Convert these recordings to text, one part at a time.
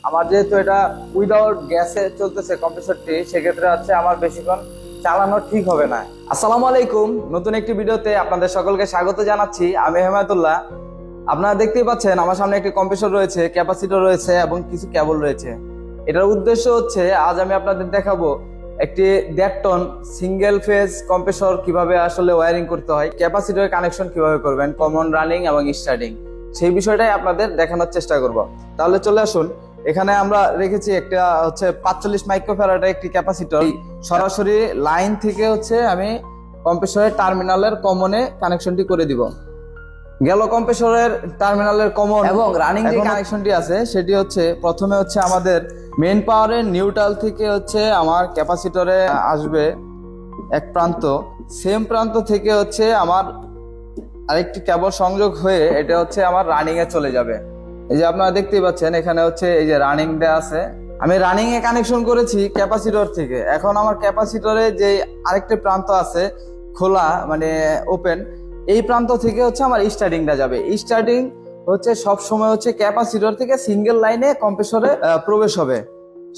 আমার যেহেতু এটা উইদাউট গ্যাসে চলতেছে কম্প্রেসরটি, সেক্ষেত্রে হচ্ছে আমার বেশিক্ষণ চালানো ঠিক হবে না। আসসালামু আলাইকুম, নতুন একটি ভিডিওতে আপনাদের সকলকে স্বাগত জানাচ্ছি। আমি হেমায়েতুল্লাহ। আপনারা দেখতেই পাচ্ছেন আমার সামনে একটি কম্প্রেসর রয়েছে, ক্যাপাসিটর রয়েছে এবং কিছু কেবল রয়েছে। এটার উদ্দেশ্য হচ্ছে আজ আমি আপনাদের দেখাবো একটি 1.5 টন সিঙ্গেল ফেজ কম্প্রেসর কিভাবে আসলে ওয়্যারিং করতে হয়, ক্যাপাসিটরের কানেকশন কিভাবে করবেন, কমন রানিং এবং স্টার্টিং, সেই বিষয়টাই আপনাদের দেখানোর চেষ্টা করব। তাহলে চলে আসুন। এখানে আমরা রেখেছি একটা হচ্ছে 45 মাইক্রোফ্যারাডের একটি ক্যাপাসিটর। সরাসরি লাইন থেকে হচ্ছে আমি কম্প্রেসরের টার্মিনালের কমনে কানেকশনটি করে দিব। গেল কম্প্রেসরের টার্মিনালের কমন এবং রানিং যে কানেকশনটি আছে সেটি হচ্ছে প্রথমে হচ্ছে আমাদের মেইন পাওয়ারের নিউট্রাল থেকে হচ্ছে আমার ক্যাপাসিটরে আসবে এক প্রান্ত, সেম প্রান্ত থেকে হচ্ছে আমার আরেকটি কেবল সংযোগ হয়ে এটা হচ্ছে আমার রানিং এ চলে যাবে। এই যে আপনারা দেখতেই পাচ্ছেন এখানে হচ্ছে এই যে রানিং দেয়া আছে। আমি রানিং এ কানেকশন করেছি ক্যাপাসিটর থেকে। এখন আমার ক্যাপাসিটরে যে আরেকটি প্রান্ত আছে খোলা, মানে ওপেন, এই প্রান্ত থেকে হচ্ছে আমার স্টার্টিংটা যাবে। স্টার্টিং হচ্ছে সব সময় হচ্ছে ক্যাপাসিটর থেকে সিঙ্গেল লাইনে কম্প্রেসরে প্রবেশ হবে।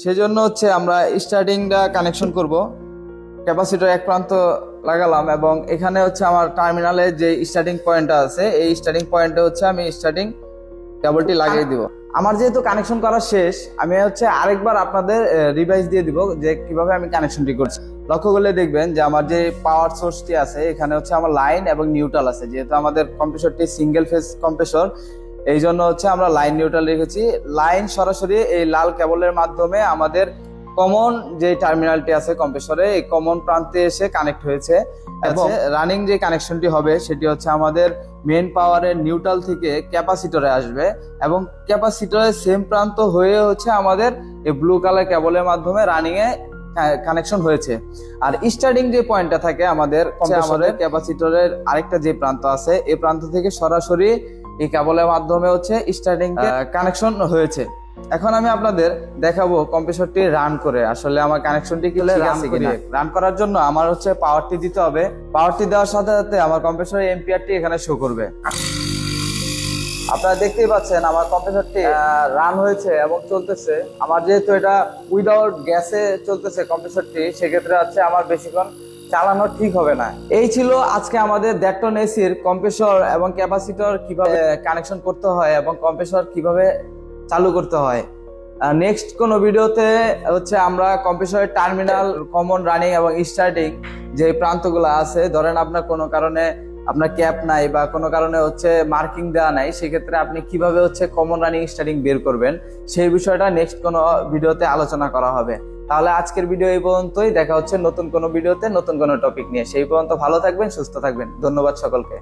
সেজন্য হচ্ছে আমরা স্টার্টিংটা কানেকশন করব। ক্যাপাসিটর এক প্রান্ত লাগালাম এবং এখানে হচ্ছে আমার টার্মিনালে যে স্টার্টিং পয়েন্টটা আছে এই স্টার্টিং পয়েন্টে হচ্ছে আমি স্টার্টিং কেবলটি লাগিয়ে দিব। আমার যেহেতু কানেকশন করা শেষ, আমি হচ্ছে আরেকবার আপনাদের রিভাইজ দিয়ে দিব যে কিভাবে আমি কানেকশনটি করছি। লক্ষ্য করলে দেখবেন যে আমার যে পাওয়ার সোর্সটি আছে এখানে হচ্ছে আমার লাইন এবং নিউট্রাল আছে। যেহেতু আমাদের কম্প্রেসরটি সিঙ্গেল ফেজ কম্প্রেসর, এই জন্য হচ্ছে আমরা লাইন নিউট্রাল রেখেছি। লাইন সরাসরি এই লাল কেবলের মাধ্যমে আমাদের কমন যে টার্মিনালটি আছে কম্প্রেসরে, এই কমন প্রান্তে এসে কানেক্ট হয়েছে এবং রানিং যে কানেকশনটি হবে সেটি হচ্ছে আমাদের মেন পাওয়ারের নিউট্রাল থেকে ক্যাপাসিটরে আসবে এবং ক্যাপাসিটরের সেম প্রান্ত হয়ে হচ্ছে আমাদের এই ব্লু কালার কেবলের মাধ্যমে রানিং এ কানেকশন হয়েছে। আর স্টার্টিং যে পয়েন্টটা থাকে আমাদের ক্যাপাসিটরের আরেকটা যে প্রান্ত আছে এই প্রান্ত থেকে সরাসরি এই কেবলের মাধ্যমে হচ্ছে স্টার্টিং কানেকশন হয়েছে। এখন আমি আপনাদের দেখাবো কম্প্রেসরটি রান করে আসলে আমার কানেকশনটি কি রান করার জন্য আমার হচ্ছে পাওয়ারটি দিতে হবে। পাওয়ারটি দেওয়ার সাথে সাথে আমার কম্প্রেসরের এম্পিয়ারটি এখানে শো করবে। আপনারা দেখতেই পাচ্ছেন আমার কম্প্রেসরটি রান হয়েছে এবং চলতেছে। আমার যেহেতু এটা উইদাউট গ্যাসে চলতেছে কম্প্রেসরটি, সেক্ষেত্রে হচ্ছে আমার বেশিক্ষণ চালানো ঠিক হবে না। এই ছিল আজকে আমাদের 1.5 টন এসির কম্প্রেসর এবং ক্যাপাসিটর কিভাবে কানেকশন করতে হয় এবং কম্প্রেসর কিভাবে চালু করতে হয়। নেক্সট কোন ভিডিওতে হচ্ছে আমরা কম্প্রেসরের টার্মিনাল, কমন রানিং এবং স্টার্টিং যে প্রান্তগুলো আছে, ধরেন আপনার কোনো কারণে আপনার ক্যাপ নাই বা কোনো কারণে হচ্ছে মার্কিং দেওয়া নাই, সেক্ষেত্রে আপনি কিভাবে হচ্ছে কমন রানিং স্টার্টিং বের করবেন সেই বিষয়টা নেক্সট কোনো ভিডিওতে আলোচনা করা হবে। তাহলে আজকের ভিডিও এই পর্যন্তই। দেখা হচ্ছে নতুন কোনো ভিডিওতে নতুন কোনো টপিক নিয়ে। সেই পর্যন্ত ভালো থাকবেন, সুস্থ থাকবেন। ধন্যবাদ সকলকে।